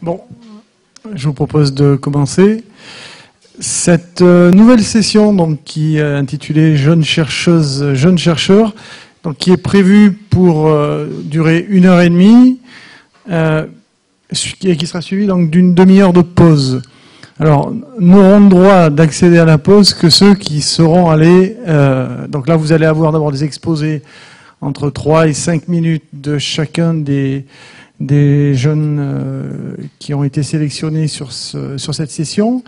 Bon, je vous propose de commencer. Cette nouvelle session donc, qui est intitulée Jeunes chercheuses, jeunes chercheurs, donc, qui est prévue pour durer 1h30 et qui sera suivie donc, d'une demi-heure de pause. Alors, nous n'aurons le droit d'accéder à la pause que ceux qui seront allés... donc là, vous allez avoir d'abord des exposés entre 3 et 5 minutes de chacun des jeunes qui ont été sélectionnés sur cette session.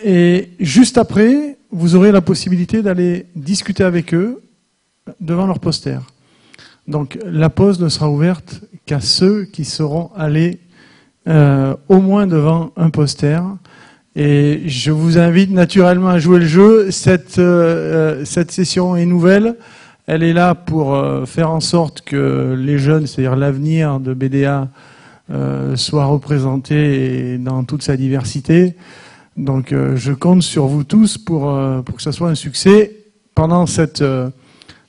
Et juste après, vous aurez la possibilité d'aller discuter avec eux devant leur poster. Donc la pause ne sera ouverte qu'à ceux qui seront allés au moins devant un poster. Et je vous invite naturellement à jouer le jeu. Cette session est nouvelle. Elle est là pour faire en sorte que les jeunes, c'est-à-dire l'avenir de BDA, soit représenté dans toute sa diversité. Donc je compte sur vous tous pour que ça soit un succès pendant cette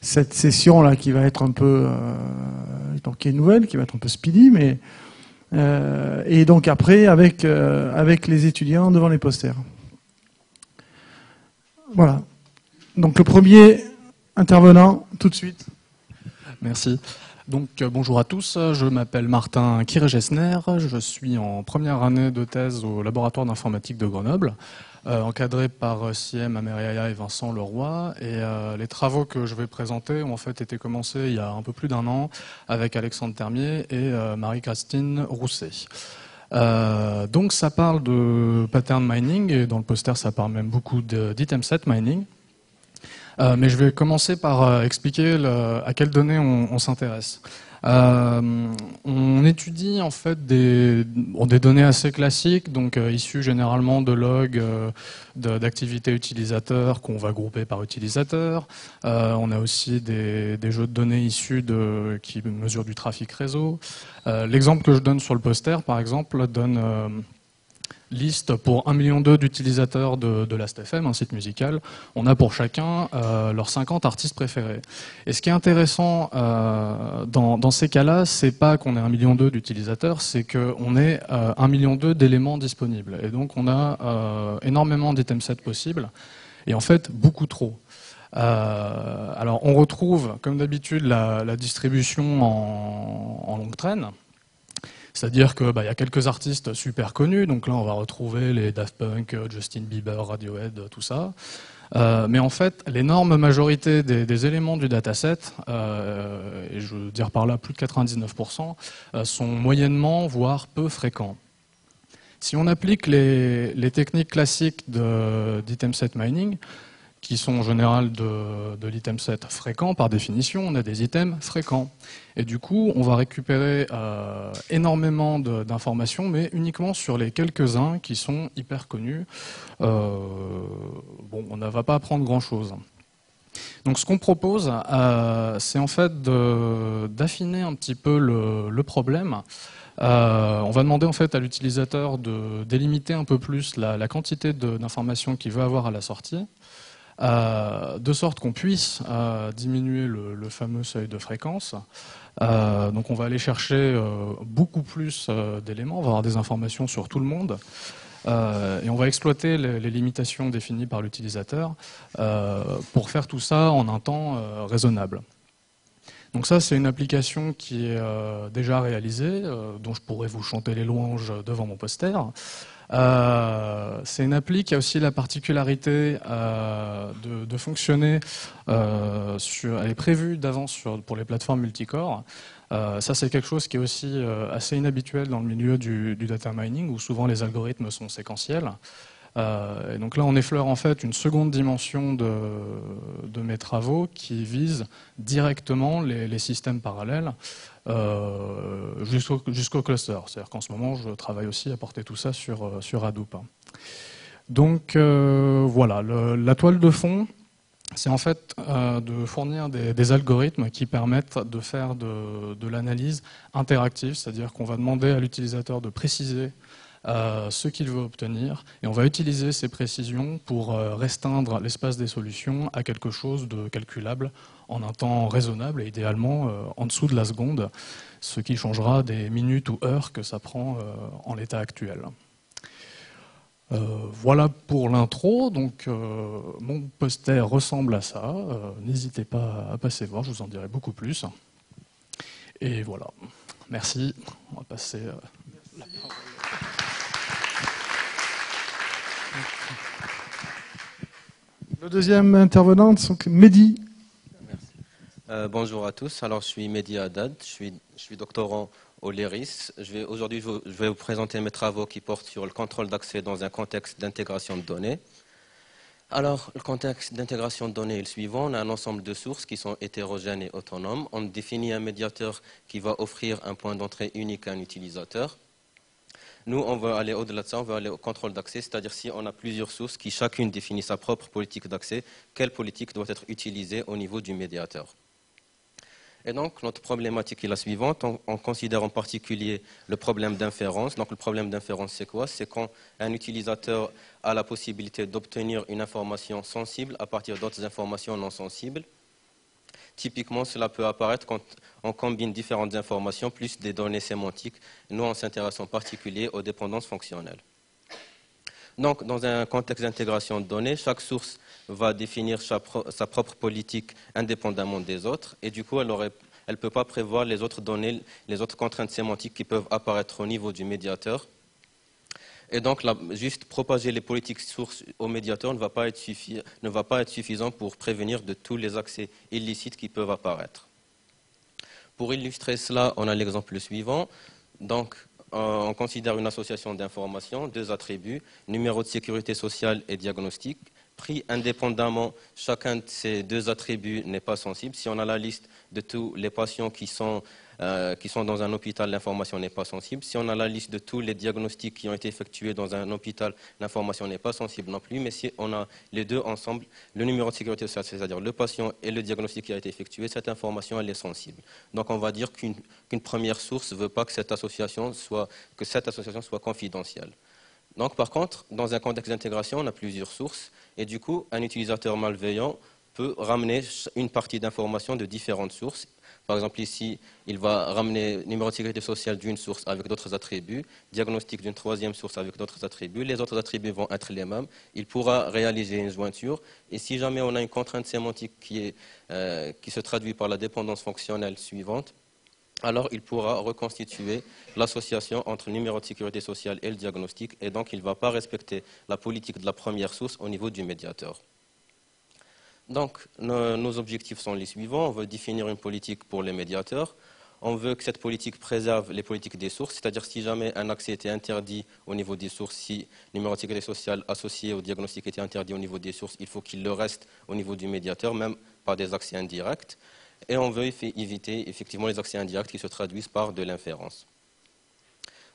session-là qui va être un peu... donc qui est nouvelle, qui va être un peu speedy, mais... et donc après, avec les étudiants devant les posters. Voilà. Donc le premier... intervenant tout de suite. Merci. Donc bonjour à tous, je m'appelle Martin Kiré-Gessner, je suis en première année de thèse au laboratoire d'informatique de Grenoble, encadré par Siem Ameryaya et Vincent Leroy, et les travaux que je vais présenter ont en fait été commencés il y a un peu plus d'un an avec Alexandre Termier et Marie-Christine Rousset. Donc ça parle de pattern mining, et dans le poster ça parle même beaucoup d'item set mining. Mais je vais commencer par expliquer à quelles données on s'intéresse. On étudie en fait des données assez classiques, donc issues généralement de logs d'activités utilisateurs qu'on va grouper par utilisateur. On a aussi des jeux de données issus qui mesurent du trafic réseau. L'exemple que je donne sur le poster, par exemple, donne liste pour 1,2 million d'utilisateurs de Last.fm, un site musical. On a pour chacun leurs 50 artistes préférés. Et ce qui est intéressant dans ces cas-là, c'est pas qu'on ait 1,2 million d'utilisateurs, c'est qu'on ait 1,2 million d'éléments disponibles. Et donc on a énormément d'item sets possibles, et en fait beaucoup trop. Alors on retrouve, comme d'habitude, la distribution en longue traîne. C'est-à-dire qu'il y a quelques artistes super connus, donc là on va retrouver les Daft Punk, Justin Bieber, Radiohead, tout ça. Mais en fait, l'énorme majorité des éléments du dataset, et je veux dire par là plus de 99%, sont moyennement, voire peu fréquents. Si on applique les techniques classiques d'item set mining, qui sont en général de l'item set fréquent, par définition, on a des items fréquents. Et du coup, on va récupérer énormément d'informations, mais uniquement sur les quelques-uns qui sont hyper connus. Bon, on ne va pas apprendre grand-chose. Donc ce qu'on propose, c'est en fait d'affiner un petit peu le problème. On va demander en fait à l'utilisateur de délimiter un peu plus la quantité d'informations qu'il veut avoir à la sortie, de sorte qu'on puisse diminuer le fameux seuil de fréquence. Donc on va aller chercher beaucoup plus d'éléments, on va avoir des informations sur tout le monde, et on va exploiter les limitations définies par l'utilisateur pour faire tout ça en un temps raisonnable. Donc ça, c'est une application qui est déjà réalisée, dont je pourrais vous chanter les louanges devant mon poster. C'est une appli qui a aussi la particularité de fonctionner elle est prévue d'avance pour les plateformes multicore. Ça, c'est quelque chose qui est aussi assez inhabituel dans le milieu du data mining, où souvent les algorithmes sont séquentiels. Et donc là, on effleure en fait une seconde dimension de mes travaux qui vise directement les systèmes parallèles jusqu'au cluster. C'est-à-dire qu'en ce moment, je travaille aussi à porter tout ça sur Hadoop. Donc voilà, la toile de fond, c'est en fait de fournir des algorithmes qui permettent de faire de l'analyse interactive, c'est-à-dire qu'on va demander à l'utilisateur de préciser ce qu'il veut obtenir, et on va utiliser ces précisions pour restreindre l'espace des solutions à quelque chose de calculable en un temps raisonnable et idéalement en dessous de la seconde, ce qui changera des minutes ou heures que ça prend en l'état actuel. Voilà pour l'intro, donc mon poster ressemble à ça, n'hésitez pas à passer voir, je vous en dirai beaucoup plus. Et voilà, merci, on va passer la parole. Le deuxième intervenant, c'est Mehdi. Merci. Bonjour à tous. Alors, je suis Mehdi Haddad, je suis doctorant au LERIS. Aujourd'hui, je vais vous présenter mes travaux qui portent sur le contrôle d'accès dans un contexte d'intégration de données. Alors, le contexte d'intégration de données est le suivant. On a un ensemble de sources qui sont hétérogènes et autonomes. On définit un médiateur qui va offrir un point d'entrée unique à un utilisateur. Nous, on va aller au-delà de ça, on va aller au contrôle d'accès, c'est-à-dire si on a plusieurs sources qui chacune définit sa propre politique d'accès, quelle politique doit être utilisée au niveau du médiateur. Et donc, notre problématique est la suivante. On considère en particulier le problème d'inférence. Donc, le problème d'inférence, c'est quoi? C'est quand un utilisateur a la possibilité d'obtenir une information sensible à partir d'autres informations non sensibles. Typiquement, cela peut apparaître quand on combine différentes informations plus des données sémantiques. Nous, on s'intéresse en particulier aux dépendances fonctionnelles. Donc, dans un contexte d'intégration de données, chaque source va définir sa propre politique indépendamment des autres, et du coup, elle ne peut pas prévoir les autres données, les autres contraintes sémantiques qui peuvent apparaître au niveau du médiateur. Et donc, juste propager les politiques sources au médiateur ne va pas être suffisant pour prévenir de tous les accès illicites qui peuvent apparaître. Pour illustrer cela, on a l'exemple suivant. Donc, on considère une association d'informations, deux attributs, numéro de sécurité sociale et diagnostic. Pris indépendamment, chacun de ces deux attributs n'est pas sensible. Si on a la liste de tous les patients qui sont dans un hôpital, l'information n'est pas sensible. Si on a la liste de tous les diagnostics qui ont été effectués dans un hôpital, l'information n'est pas sensible non plus. Mais si on a les deux ensemble, le numéro de sécurité sociale, c'est-à-dire le patient et le diagnostic qui a été effectué, cette information, elle est sensible. Donc on va dire qu'une première source ne veut pas que cette association soit confidentielle. Donc par contre, dans un contexte d'intégration, on a plusieurs sources. Et du coup, un utilisateur malveillant peut ramener une partie d'informations de différentes sources. Par exemple, ici, il va ramener numéro de sécurité sociale d'une source avec d'autres attributs, diagnostic d'une troisième source avec d'autres attributs. Les autres attributs vont être les mêmes. Il pourra réaliser une jointure. Et si jamais on a une contrainte sémantique qui se traduit par la dépendance fonctionnelle suivante, alors il pourra reconstituer l'association entre le numéro de sécurité sociale et le diagnostic, et donc il ne va pas respecter la politique de la première source au niveau du médiateur. Donc nos objectifs sont les suivants. On veut définir une politique pour les médiateurs. On veut que cette politique préserve les politiques des sources, c'est-à-dire si jamais un accès était interdit au niveau des sources, si le numéro de sécurité sociale associé au diagnostic était interdit au niveau des sources, il faut qu'il le reste au niveau du médiateur, même par des accès indirects. Et on veut éviter effectivement les accès indirects qui se traduisent par de l'inférence.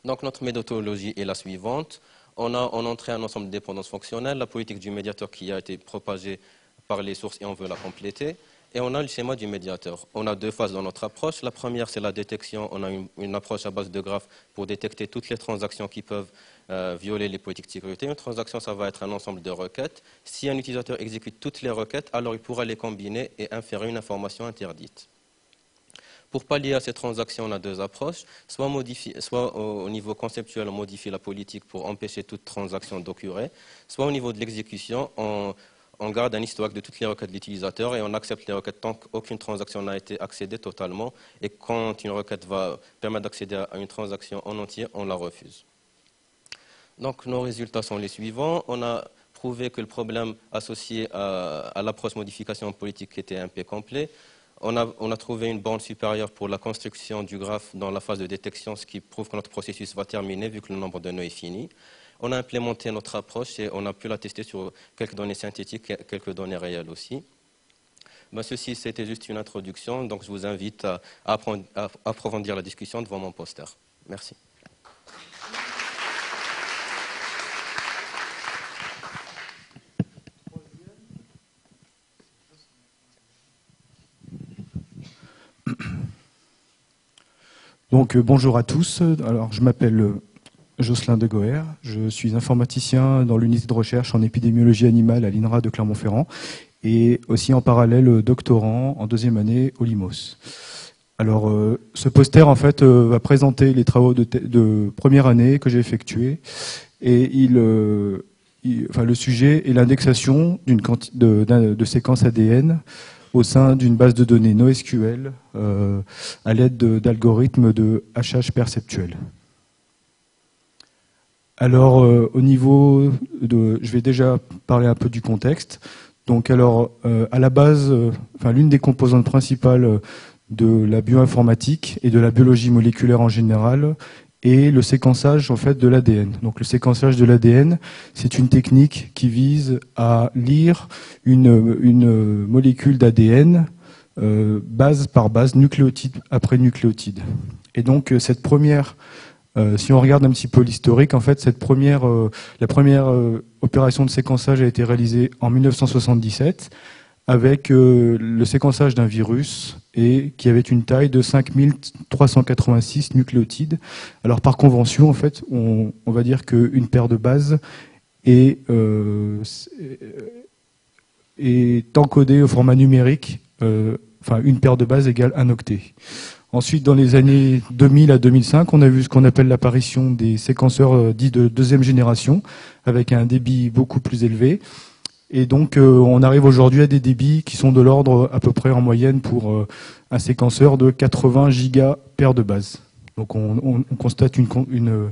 Donc notre méthodologie est la suivante. On a en entrée un ensemble de dépendances fonctionnelles, la politique du médiateur qui a été propagée par les sources et on veut la compléter. Et on a le schéma du médiateur. On a deux phases dans notre approche. La première, c'est la détection. On a une approche à base de graphes pour détecter toutes les transactions qui peuvent violer les politiques de sécurité. Une transaction, ça va être un ensemble de requêtes. Si un utilisateur exécute toutes les requêtes, alors il pourra les combiner et inférer une information interdite. Pour pallier à ces transactions, on a deux approches. Soit au niveau conceptuel, on modifie la politique pour empêcher toute transaction d'occurrer. Soit au niveau de l'exécution, on garde un historique de toutes les requêtes de l'utilisateur et on accepte les requêtes tant qu'aucune transaction n'a été accédée totalement. Et quand une requête va permettre d'accéder à une transaction en entier, on la refuse. Donc nos résultats sont les suivants. On a prouvé que le problème associé à l'approche modification politique était un P complet. On a trouvé une borne supérieure pour la construction du graphe dans la phase de détection, ce qui prouve que notre processus va terminer vu que le nombre de nœuds est fini. On a implémenté notre approche et on a pu la tester sur quelques données synthétiques et quelques données réelles aussi. Ceci, c'était juste une introduction, donc je vous invite à approfondir la discussion devant mon poster. Merci. Donc bonjour à tous. Alors je m'appelle Jocelyn de Goër. Je suis informaticien dans l'unité de recherche en épidémiologie animale à l'INRA de Clermont-Ferrand et aussi en parallèle doctorant en 2e année au LIMOS. Alors, ce poster en fait va présenter les travaux de première année que j'ai effectués et le sujet est l'indexation de séquences ADN au sein d'une base de données NoSQL à l'aide d'algorithmes de hachage perceptuel. Alors, au niveau je vais déjà parler un peu du contexte. Donc, alors, à la base, l'une des composantes principales de la bioinformatique et de la biologie moléculaire en général est le séquençage en fait de l'ADN. Donc, le séquençage de l'ADN, c'est une technique qui vise à lire une molécule d'ADN base par base, nucléotide après nucléotide. Et donc, cette première si on regarde un petit peu l'historique, en fait, la première opération de séquençage a été réalisée en 1977 avec le séquençage d'un virus et qui avait une taille de 5386 nucléotides. Alors par convention, en fait, on va dire qu'une paire de bases est encodée au format numérique, une paire de bases égale un octet. Ensuite, dans les années 2000 à 2005, on a vu ce qu'on appelle l'apparition des séquenceurs dits de 2e génération, avec un débit beaucoup plus élevé. Et donc, on arrive aujourd'hui à des débits qui sont de l'ordre à peu près en moyenne pour un séquenceur de 80 gigas paires de bases. Donc, on constate une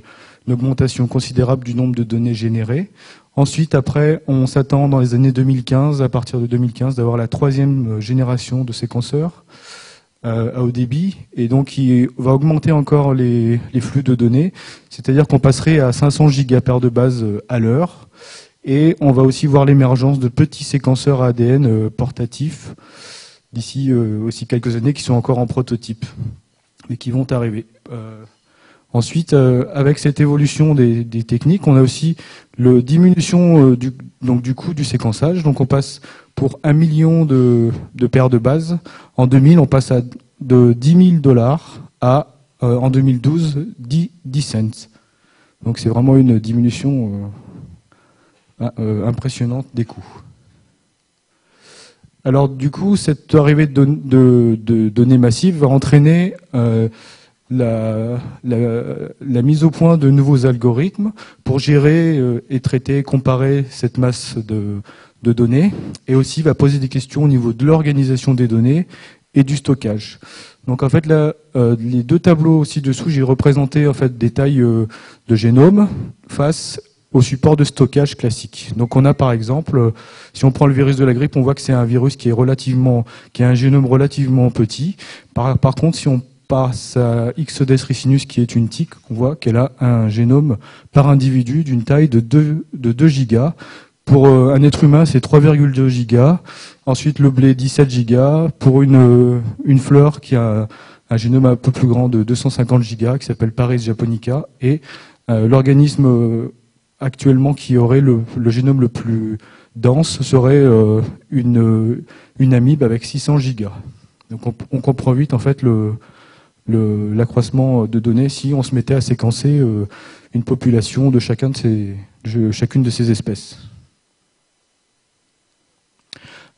augmentation considérable du nombre de données générées. Ensuite, après, on s'attend dans les années 2015, à partir de 2015, d'avoir la 3e génération de séquenceurs à haut débit, et donc il va augmenter encore les flux de données, c'est-à-dire qu'on passerait à 500 gigapaires de base à l'heure, et on va aussi voir l'émergence de petits séquenceurs ADN portatifs d'ici aussi quelques années qui sont encore en prototype, mais qui vont arriver. Ensuite, avec cette évolution des techniques, on a aussi la diminution du coût du séquençage. Donc on passe pour 1 million de paires de bases. En 2000, on passe de $10 000 à, en 2012, 10 cents. Donc c'est vraiment une diminution impressionnante des coûts. Alors du coup, cette arrivée de données massives va entraîner la mise au point de nouveaux algorithmes pour gérer et traiter, comparer cette masse de données, et aussi va poser des questions au niveau de l'organisation des données et du stockage. Donc en fait là, les deux tableaux ci-dessous, j'ai représenté en fait des tailles de génome face au support de stockage classique. Donc on a par exemple, si on prend le virus de la grippe, on voit que c'est un virus qui a un génome relativement petit. Par contre, si on passe à Ixodes ricinus, qui est une tique, on voit qu'elle a un génome par individu d'une taille de 2 gigas. Pour un être humain, c'est 3,2 gigas. Ensuite, le blé, 17 gigas. Pour une fleur qui a un génome un peu plus grand de 250 gigas, qui s'appelle Paris japonica. Et l'organisme actuellement qui aurait le génome le plus dense serait une amibe avec 600 gigas. Donc on comprend vite en fait l'accroissement de données si on se mettait à séquencer une population de chacune de ces espèces.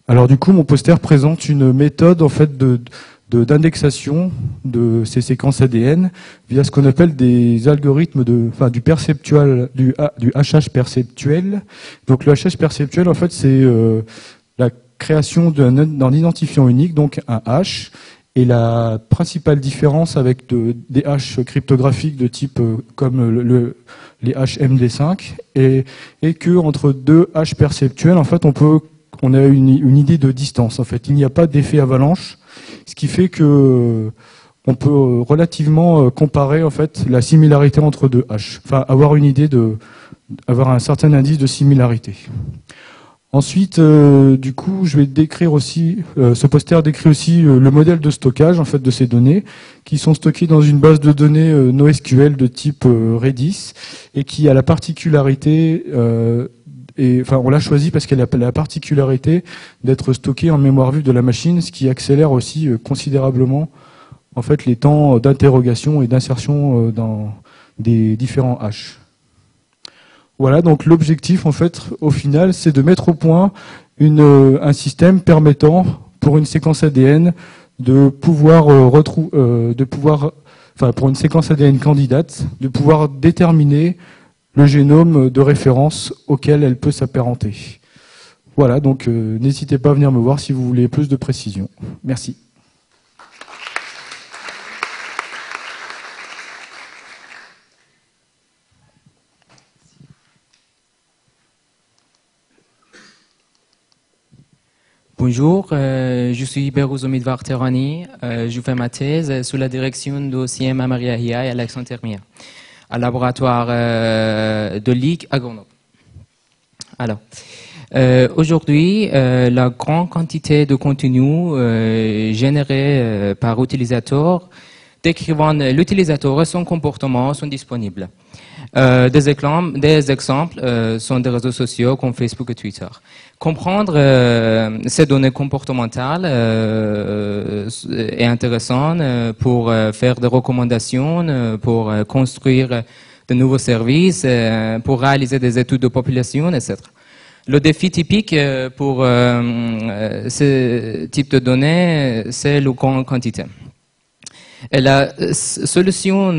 Alors du coup, mon poster présente une méthode en fait d'indexation de ces séquences ADN via ce qu'on appelle des algorithmes du hachage perceptuel. Donc le hachage perceptuel, en fait, c'est la création d'un identifiant unique, donc un hash. Et la principale différence avec des hashes cryptographiques de type comme les hashes MD5 est que entre deux hashes perceptuels, en fait, on a une idée de distance. En fait, il n'y a pas d'effet avalanche, ce qui fait que on peut relativement comparer en fait la similarité entre deux hashes. Enfin, avoir une idée avoir un certain indice de similarité. Ensuite, du coup, je vais décrire aussi, ce poster décrit aussi le modèle de stockage en fait de ces données qui sont stockées dans une base de données NoSQL de type Redis et qui a la particularité, on l'a choisi parce qu'elle a la particularité d'être stockée en mémoire vive de la machine, ce qui accélère aussi considérablement en fait les temps d'interrogation et d'insertion des différents H. Voilà, donc l'objectif, en fait, au final, c'est de mettre au point un système permettant, pour une séquence ADN, pour une séquence ADN candidate, de pouvoir déterminer le génome de référence auquel elle peut s'apparenter. Voilà, donc n'hésitez pas à venir me voir si vous voulez plus de précision. Merci. Bonjour, je suis Berouz Omidvar Terani. Je fais ma thèse sous la direction de CM Amaria Hiaï à Alexandre Termier, à laboratoire de l'IC à Grenoble. Alors, aujourd'hui, la grande quantité de contenu généré par utilisateur décrivant l'utilisateur et son comportement sont disponibles. Des exemples sont des réseaux sociaux comme Facebook et Twitter. Comprendre ces données comportementales est intéressant pour faire des recommandations, pour construire de nouveaux services, pour réaliser des études de population, etc. Le défi typique pour ce type de données, c'est la grande quantité. Et la solution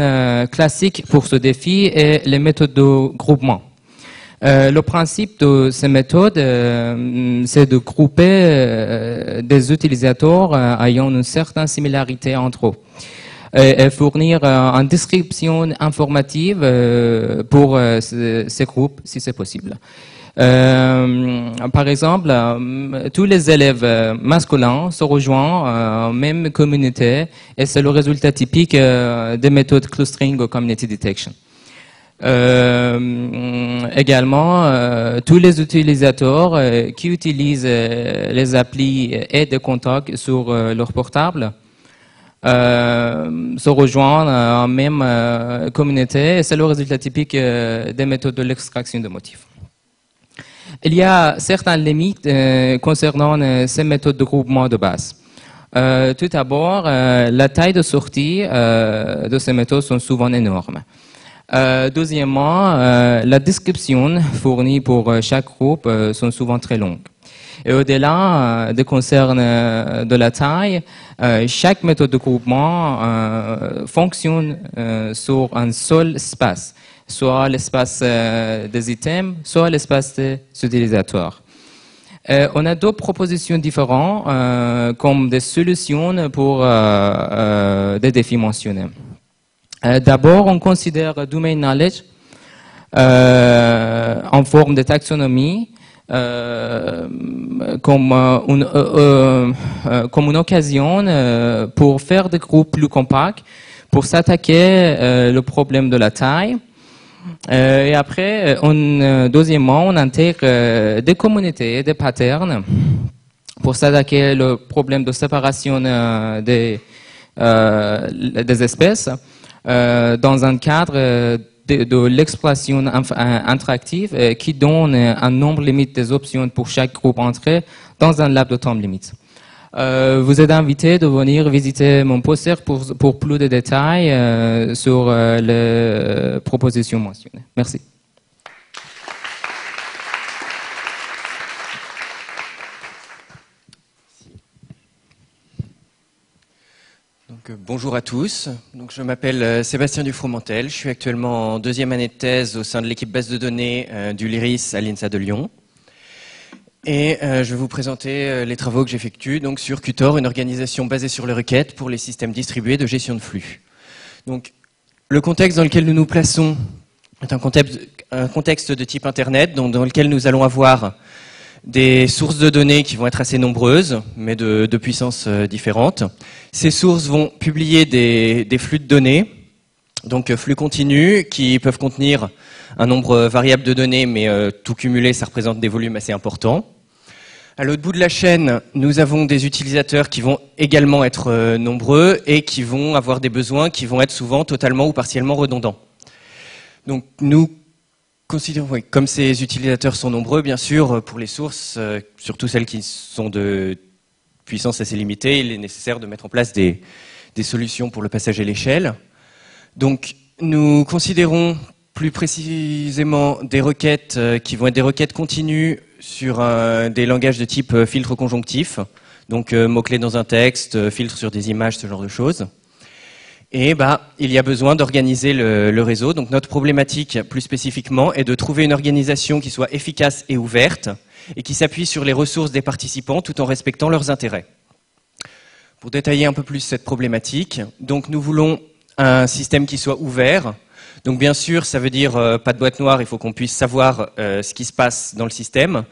classique pour ce défi est les méthodes de groupement. Le principe de ces méthodes, c'est de grouper des utilisateurs ayant une certaine similarité entre eux et fournir une description informative pour ces groupes si c'est possible. Par exemple, tous les élèves masculins se rejoignent en même communauté et c'est le résultat typique des méthodes clustering ou community detection. Également, tous les utilisateurs qui utilisent les applis et des contacts sur leur portable se rejoignent en même communauté et c'est le résultat typique des méthodes de l'extraction de motifs. Il y a certaines limites concernant ces méthodes de groupement de base. Tout d'abord, la taille de sortie de ces méthodes sont souvent énormes. Deuxièmement, la description fournie pour chaque groupe sont souvent très longues. Et au-delà des concerns de la taille, chaque méthode de groupement fonctionne sur un seul espace, soit l'espace des items, soit l'espace des utilisateurs. On a deux propositions différentes comme des solutions pour des défis mentionnés. D'abord, on considère domain knowledge en forme de taxonomie comme une occasion pour faire des groupes plus compacts, pour s'attaquer le problème de la taille. Et après, deuxièmement, on intègre des communautés, des patterns pour s'attaquer le problème de séparation des espèces dans un cadre de l'exploitation interactive qui donne un nombre limite des options pour chaque groupe entré dans un laps de temps limite. Vous êtes invité de venir visiter mon poster pour plus de détails sur les propositions mentionnées. Merci. Bonjour à tous. Donc, je m'appelle Sébastien Dufromentel. Je suis actuellement en deuxième année de thèse au sein de l'équipe base de données du LIRIS à l'INSA de Lyon. Et je vais vous présenter les travaux que j'effectue donc sur Qtor, une organisation basée sur les requêtes pour les systèmes distribués de gestion de flux. Donc, le contexte dans lequel nous nous plaçons est un contexte de type Internet, donc dans lequel nous allons avoir des sources de données qui vont être assez nombreuses, mais de puissances différentes. Ces sources vont publier des flux de données, donc flux continus, qui peuvent contenir un nombre variable de données, mais tout cumulé, ça représente des volumes assez importants. À l'autre bout de la chaîne, nous avons des utilisateurs qui vont également être nombreux et qui vont avoir des besoins qui vont être souvent totalement ou partiellement redondants. Donc nous considérons, oui, comme ces utilisateurs sont nombreux, bien sûr, pour les sources, surtout celles qui sont de puissance assez limitée, il est nécessaire de mettre en place des solutions pour le passage à l'échelle. Donc nous considérons plus précisément des requêtes qui vont être des requêtes continues sur des langages de type filtre conjonctif, donc mots-clés dans un texte, filtre sur des images, ce genre de choses. Et il y a besoin d'organiser le réseau. Donc notre problématique, plus spécifiquement, est de trouver une organisation qui soit efficace et ouverte et qui s'appuie sur les ressources des participants tout en respectant leurs intérêts. Pour détailler un peu plus cette problématique, donc nous voulons un système qui soit ouvert. Donc bien sûr, ça veut dire pas de boîte noire, il faut qu'on puisse savoir ce qui se passe dans le système.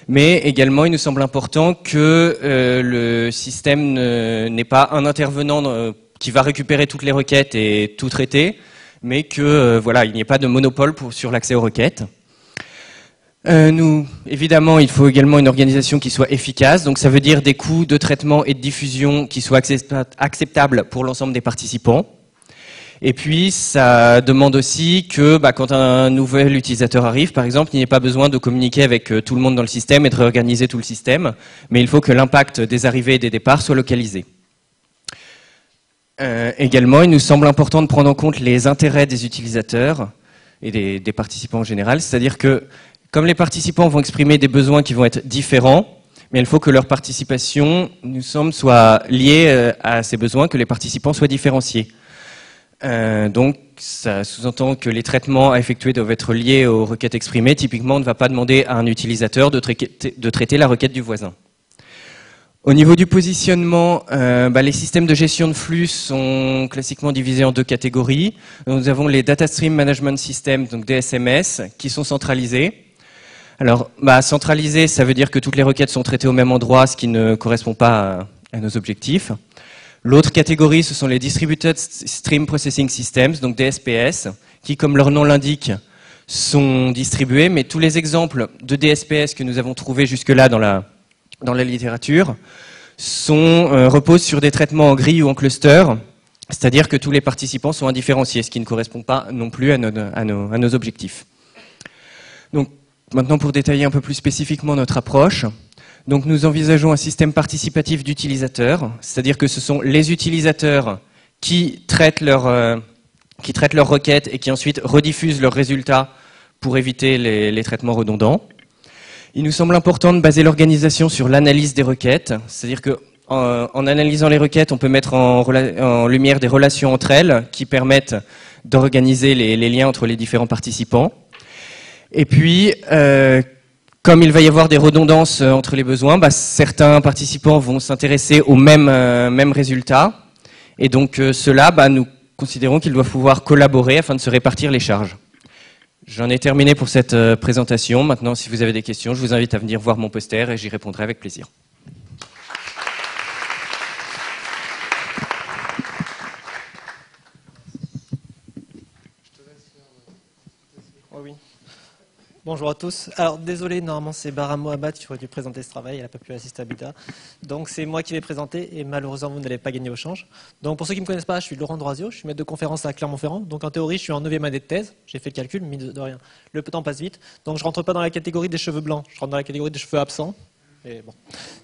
Mais également, il nous semble important que le système n'est pas un intervenant qui va récupérer toutes les requêtes et tout traiter, mais que voilà, il n'y ait pas de monopole sur l'accès aux requêtes. Évidemment, il faut également une organisation qui soit efficace, donc ça veut dire des coûts de traitement et de diffusion qui soient acceptables pour l'ensemble des participants. Et puis, ça demande aussi que quand un nouvel utilisateur arrive, par exemple, il n'y ait pas besoin de communiquer avec tout le monde dans le système et de réorganiser tout le système, mais il faut que l'impact des arrivées et des départs soit localisé. Également, il nous semble important de prendre en compte les intérêts des utilisateurs et des participants en général, c'est-à-dire que comme les participants vont exprimer des besoins qui vont être différents, mais il faut que leur participation, nous semble, soit liée à ces besoins, que les participants soient différenciés. Donc, ça sous-entend que les traitements à effectuer doivent être liés aux requêtes exprimées. Typiquement, on ne va pas demander à un utilisateur de traiter la requête du voisin. Au niveau du positionnement, les systèmes de gestion de flux sont classiquement divisés en deux catégories. Nous avons les Data Stream Management Systems, donc DSMS, qui sont centralisés. Alors, centralisés, ça veut dire que toutes les requêtes sont traitées au même endroit, ce qui ne correspond pas à nos objectifs. L'autre catégorie, ce sont les Distributed Stream Processing Systems, donc DSPS, qui, comme leur nom l'indique, sont distribués, mais tous les exemples de DSPS que nous avons trouvés jusque-là dans la littérature reposent sur des traitements en grille ou en cluster, c'est-à-dire que tous les participants sont indifférenciés, ce qui ne correspond pas non plus à nos objectifs. Donc, maintenant, pour détailler un peu plus spécifiquement notre approche, donc nous envisageons un système participatif d'utilisateurs, c'est-à-dire que ce sont les utilisateurs qui traitent leurs requêtes et qui ensuite rediffusent leurs résultats pour éviter les traitements redondants. Il nous semble important de baser l'organisation sur l'analyse des requêtes, c'est-à-dire qu'en analysant les requêtes, on peut mettre en lumière des relations entre elles qui permettent d'organiser les liens entre les différents participants. Et puis, comme il va y avoir des redondances entre les besoins, certains participants vont s'intéresser aux mêmes résultats. Et donc ceux-là, nous considérons qu'ils doivent pouvoir collaborer afin de se répartir les charges. J'en ai terminé pour cette présentation. Maintenant, si vous avez des questions, je vous invite à venir voir mon poster et j'y répondrai avec plaisir. Oh oui. Bonjour à tous. Alors désolé, normalement c'est Bara Mohamed qui aurait dû présenter ce travail, elle n'a pas pu assister à Bida. Donc c'est moi qui vais présenter et malheureusement vous n'allez pas gagner au change. Donc pour ceux qui ne me connaissent pas, je suis Laurent Droisio, je suis maître de conférence à Clermont-Ferrand. Donc en théorie je suis en 9e année de thèse, j'ai fait le calcul, mais de rien. Le temps passe vite, donc je rentre pas dans la catégorie des cheveux blancs, je rentre dans la catégorie des cheveux absents. Et bon.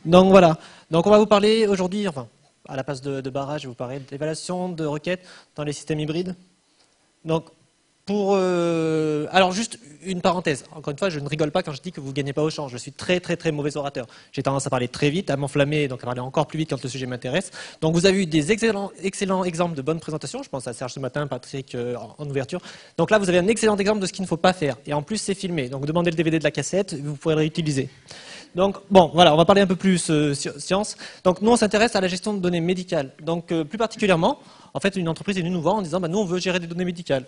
Donc voilà, donc on va vous parler aujourd'hui, enfin à la place de Bara, je vais vous parler d'évaluation de requêtes dans les systèmes hybrides. Donc alors juste une parenthèse, encore une fois je ne rigole pas quand je dis que vous ne gagnez pas au change, je suis très mauvais orateur, j'ai tendance à parler très vite, à m'enflammer, donc à parler encore plus vite quand le sujet m'intéresse. Donc vous avez eu des excellents exemples de bonnes présentations, je pense à Serge ce matin, Patrick en ouverture. Donc là vous avez un excellent exemple de ce qu'il ne faut pas faire, et en plus c'est filmé, donc demandez le DVD de la cassette, vous pourrez le réutiliser. Donc bon voilà, on va parler un peu plus science. Donc nous on s'intéresse à la gestion de données médicales, donc plus particulièrement, en fait une entreprise est venue nous voir en disant nous on veut gérer des données médicales.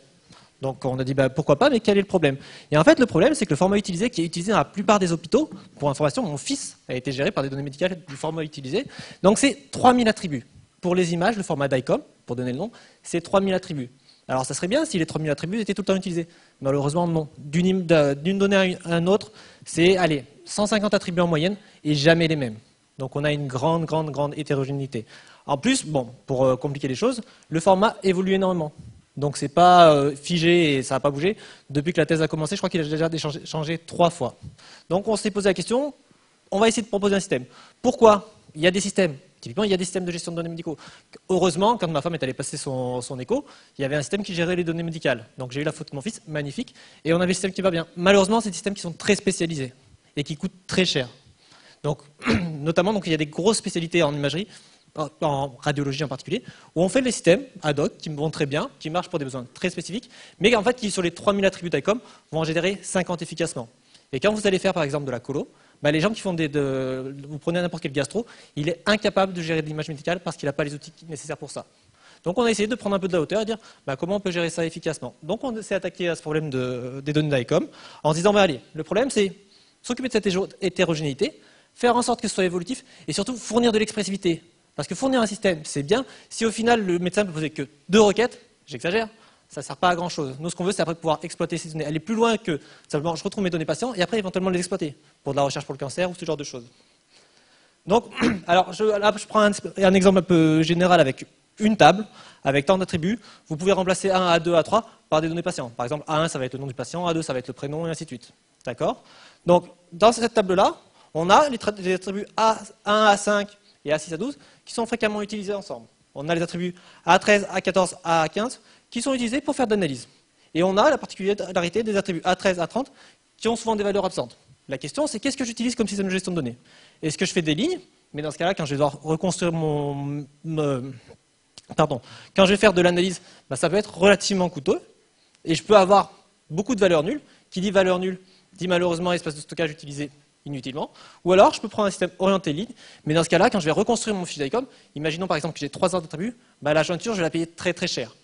Donc on a dit pourquoi pas, mais quel est le problème? Et en fait le problème c'est que le format utilisé qui est utilisé dans la plupart des hôpitaux, pour information mon fils a été géré par des données médicales du format utilisé, donc c'est 3000 attributs. Pour les images, le format DICOM, pour donner le nom, c'est 3000 attributs. Alors ça serait bien si les 3000 attributs étaient tout le temps utilisés. Malheureusement non. D'une donnée à une autre, c'est 150 attributs en moyenne et jamais les mêmes. Donc on a une grande hétérogénéité. En plus, pour compliquer les choses, le format évolue énormément. Donc c'est pas figé et ça n'a pas bougé. Depuis que la thèse a commencé, je crois qu'il a déjà changé 3 fois. Donc on s'est posé la question, on va essayer de proposer un système. Pourquoi? Il y a des systèmes Typiquement, il y a des systèmes de gestion de données médicaux. Heureusement, quand ma femme est allée passer son écho, il y avait un système qui gérait les données médicales. Donc j'ai eu la photo de mon fils, magnifique, et on avait le système qui va bien. Malheureusement, c'est des systèmes qui sont très spécialisés et qui coûtent très cher. Donc, notamment, donc, il y a des grosses spécialités en imagerie, en radiologie en particulier, où on fait des systèmes ad hoc qui vont très bien, qui marchent pour des besoins très spécifiques, mais en fait qui sur les 3000 attributs d'ICOM vont en générer 50 efficacement. Et quand vous allez faire par exemple de la colo, bah, les gens qui font vous prenez n'importe quel gastro, il est incapable de gérer de l'image médicale parce qu'il n'a pas les outils nécessaires pour ça. Donc on a essayé de prendre un peu de la hauteur et dire bah, comment on peut gérer ça efficacement. Donc on s'est attaqué à ce problème des données d'ICOM en se disant bah, allez, le problème c'est s'occuper de cette hétérogénéité, faire en sorte que ce soit évolutif et surtout fournir de l'expressivité. Parce que fournir un système, c'est bien. Si au final le médecin ne peut poser que 2 requêtes, j'exagère, ça ne sert pas à grand chose. Nous, ce qu'on veut, c'est après pouvoir exploiter ces données, aller plus loin que simplement je retrouve mes données patients et après éventuellement les exploiter pour de la recherche pour le cancer ou ce genre de choses. Donc, alors, là, je prends un exemple un peu général avec une table, avec tant d'attributs. Vous pouvez remplacer A1, A2, A3 par des données patients. Par exemple, A1, ça va être le nom du patient, A2, ça va être le prénom, et ainsi de suite. D'accord? Donc, dans cette table-là, on a les attributs A1, A5 et A6, A12 qui sont fréquemment utilisés ensemble. On a les attributs A13, A14, A15 qui sont utilisés pour faire de l'analyse. Et on a la particularité des attributs A13, A30 qui ont souvent des valeurs absentes. La question, c'est qu'est-ce que j'utilise comme système de gestion de données? Est-ce que je fais des lignes? Mais dans ce cas-là, quand je vais devoir reconstruire quand je vais faire de l'analyse, bah, ça peut être relativement coûteux. Et je peux avoir beaucoup de valeurs nulles. Qui dit valeur nulle dit malheureusement espace de stockage utilisé inutilement. Ou alors, je peux prendre un système orienté ligne. Mais dans ce cas-là, quand je vais reconstruire mon fichier d'ICOM, imaginons par exemple que j'ai 3 ordres d'attributs, bah, la jointure, je vais la payer très très cher.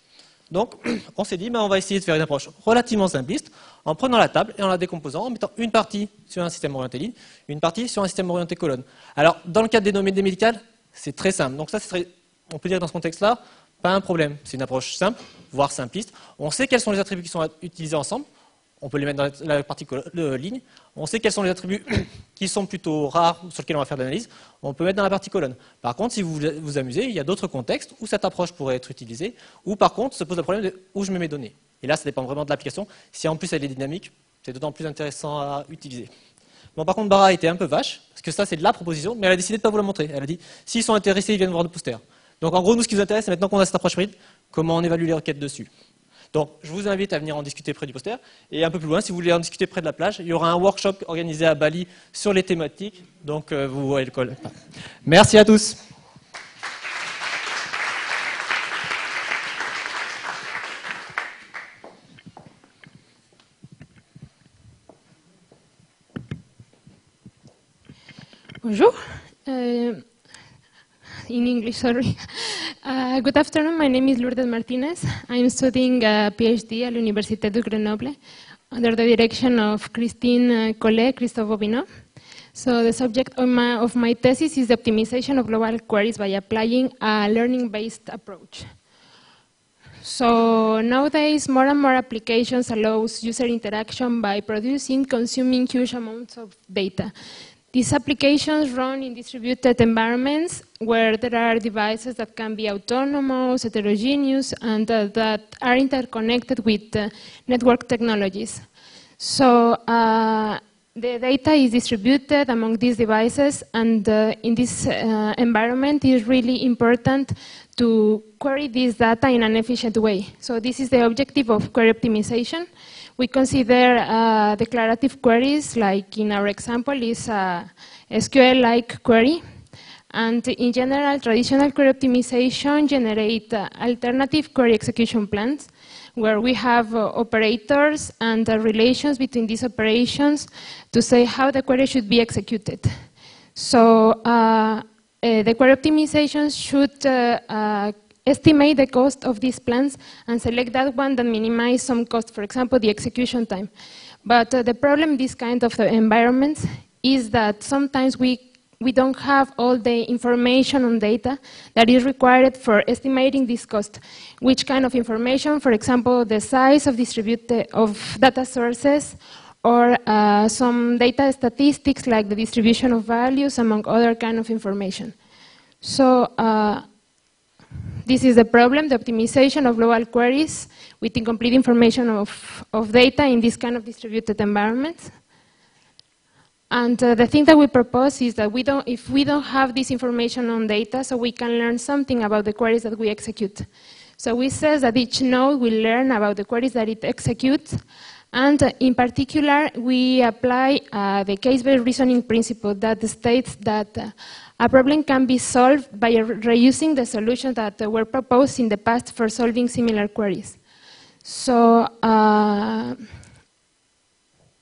Donc, on s'est dit, on va essayer de faire une approche relativement simpliste, en prenant la table et en la décomposant, en mettant une partie sur un système orienté ligne, une partie sur un système orienté colonne. Alors, dans le cadre des données médicales, c'est très simple. Donc ça, on peut dire dans ce contexte-là, pas un problème. C'est une approche simple, voire simpliste. On sait quels sont les attributs qui sont utilisés ensemble. On peut les mettre dans la partie ligne. On sait quels sont les attributs qui sont plutôt rares, sur lesquels on va faire de l'analyse. On peut mettre dans la partie colonne. Par contre, si vous vous amusez, il y a d'autres contextes où cette approche pourrait être utilisée, ou par contre, se pose le problème de où je mets mes données. Et là, ça dépend vraiment de l'application. Si en plus elle est dynamique, c'est d'autant plus intéressant à utiliser. Bon, par contre, Bara a été un peu vache, parce que ça, c'est de la proposition, mais elle a décidé de ne pas vous la montrer. Elle a dit, s'ils sont intéressés, ils viennent voir le poster. Donc, en gros, nous, ce qui nous intéresse, c'est maintenant qu'on a cette approche hybride, comment on évalue les requêtes dessus. Donc, je vous invite à venir en discuter près du poster. Et un peu plus loin, si vous voulez en discuter près de la plage, il y aura un workshop organisé à Bali sur les thématiques. Donc, vous voyez le col. Merci à tous. Bonjour. In English, sorry. Good afternoon, my name is Lourdes Martinez. I'm studying a PhD at l'Université de Grenoble under the direction of Christine Collet, Christophe Bobinot. So the subject of my thesis is the optimization of global queries by applying a learning-based approach. So nowadays, more and more applications allows user interaction by consuming huge amounts of data. These applications run in distributed environments where there are devices that can be autonomous, heterogeneous, and that are interconnected with network technologies. So the data is distributed among these devices, and in this environment, it is really important to query this data in an efficient way. So this is the objective of query optimization. We consider declarative queries, like in our example, is a SQL-like query. And in general, traditional query optimization generate alternative query execution plans, where we have operators and relations between these operations to say how the query should be executed. So the query optimization should estimate the cost of these plans and select that one that minimizes some cost, for example, the execution time. But the problem in this kind of environments is that sometimes we don't have all the information on data that is required for estimating this cost. Which kind of information? For example, the size of data sources, or some data statistics like the distribution of values, among other kind of information. So this is the problem, the optimization of global queries with incomplete information of data in this kind of distributed environments. And the thing that we propose is that if we don't have this information on data, so we can learn something about the queries that we execute. So we say that each node will learn about the queries that it executes, and in particular, we apply the case-based reasoning principle that states that a problem can be solved by reusing the solutions that were proposed in the past for solving similar queries. So,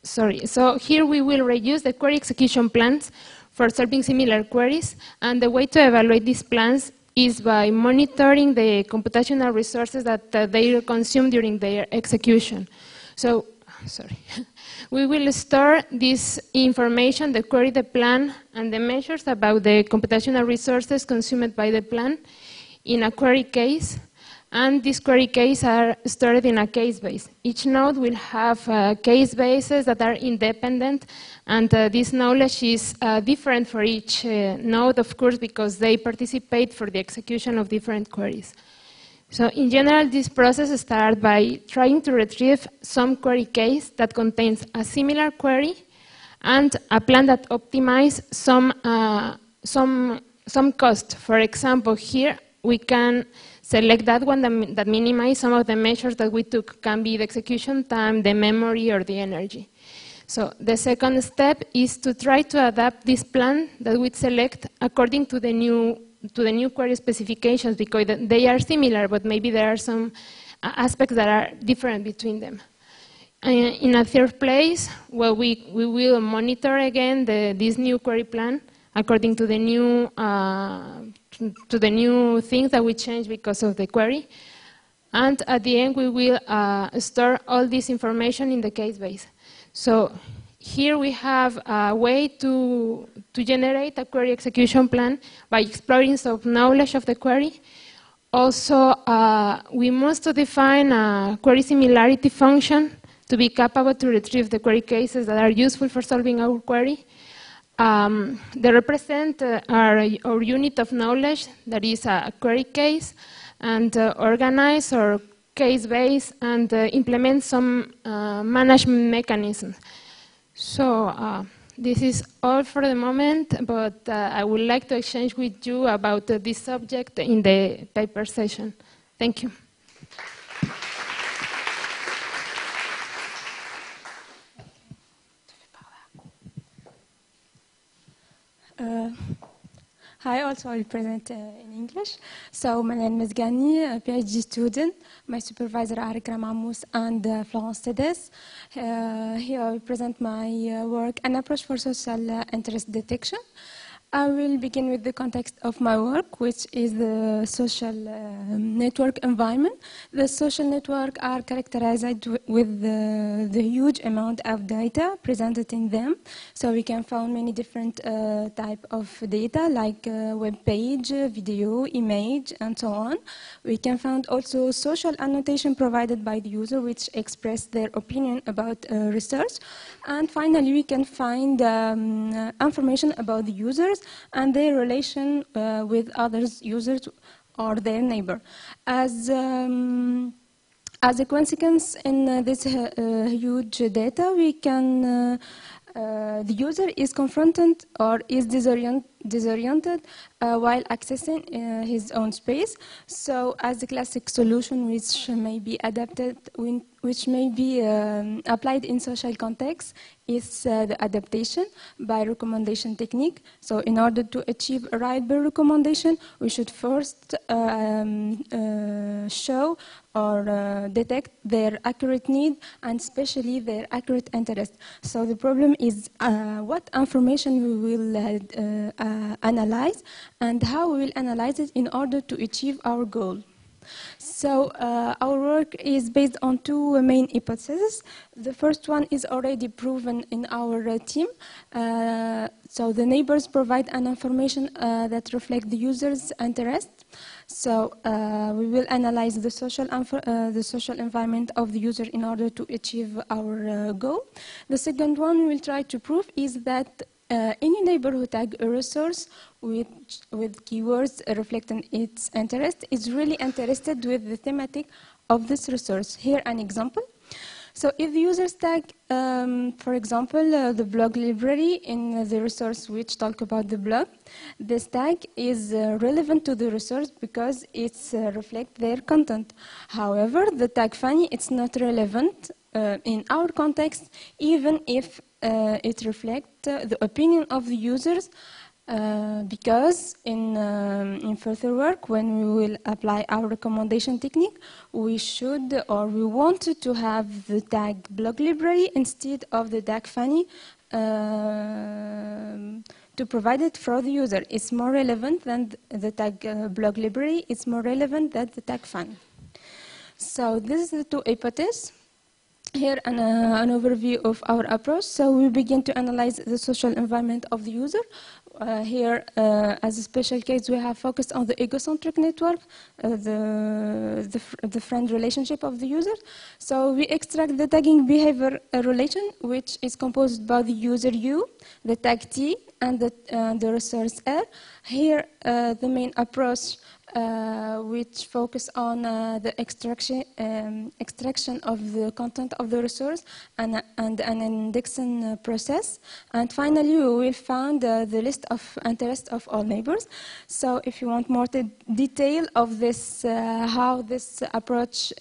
so here we will reuse the query execution plans for solving similar queries, and the way to evaluate these plans is by monitoring the computational resources that they consume during their execution. So, we will store this information, the query, the plan, and the measures about the computational resources consumed by the plan in a query case, and these query cases are stored in a case base. Each node will have case bases that are independent, and this knowledge is different for each node, of course, because they participate for the execution of different queries. So in general, this process starts by trying to retrieve some query case that contains a similar query and a plan that optimizes some cost. For example, here we can select that one that minimizes some of the measures that we took, can be the execution time, the memory, or the energy. So the second step is to try to adapt this plan that we select according to the new query specifications, because they are similar, but maybe there are some aspects that are different between them. In a third place, well, we will monitor again this new query plan according to the new things that we change because of the query. And at the end, we will store all this information in the case base. So here we have a way to generate a query execution plan by exploring some knowledge of the query. Also, we must define a query similarity function to be capable to retrieve the query cases that are useful for solving our query. They represent our unit of knowledge, that is a query case, and organize our case base and implement some management mechanisms. So this is all for the moment, but I would like to exchange with you about this subject in the paper session. Thank you. Hi, also I will present in English. So my name is Gani, a PhD student. My supervisor are Ikram Ammous and Florence Tedes. Here I will present my work, An Approach for Social Interest Detection. I will begin with the context of my work, which is the social network environment. The social network are characterized with the huge amount of data presented in them. So we can find many different type of data, like web page, video, image, and so on. We can find also social annotation provided by the user, which express their opinion about research. And finally, we can find information about the users and their relation with other users or their neighbor. As a consequence, in this huge data, we can the user is confronted or is disoriented while accessing his own space. So, as a classic solution, which may be adapted, which may be applied in social context, is the adaptation by recommendation technique. So, in order to achieve a right-based recommendation, we should first show or detect their accurate need and especially their accurate interest. So the problem is what information we will analyze and how we will analyze it in order to achieve our goal. So our work is based on two main hypotheses. The first one is already proven in our team. So the neighbors provide an information that reflects the user's interest. So we will analyze the social environment of the user in order to achieve our goal. The second one we will try to prove is that any neighbor who tags a resource with keywords reflecting its interest is really interested with the thematic of this resource. Here an example. So if the users tag, for example, the blog library in the resource which talk about the blog, this tag is relevant to the resource because it's reflect their content. However, the tag funny, it's not relevant in our context, even if it reflects the opinion of the users, because in further work, when we will apply our recommendation technique, we should or we wanted to have the tag blog library instead of the tag funny to provide it for the user. It's more relevant than the tag blog library. It's more relevant than the tag funny. So this is the two hypotheses. Here an overview of our approach. So we begin to analyze the social environment of the user. Here, as a special case, we have focused on the egocentric network, the friend relationship of the user. So we extract the tagging behavior relation, which is composed by the user U, the tag T, and the resource R. Here, the main approach which focus on the extraction of the content of the resource and an indexing process. And finally, we will find the list of interest of all neighbors. So if you want more detail of this, how this approach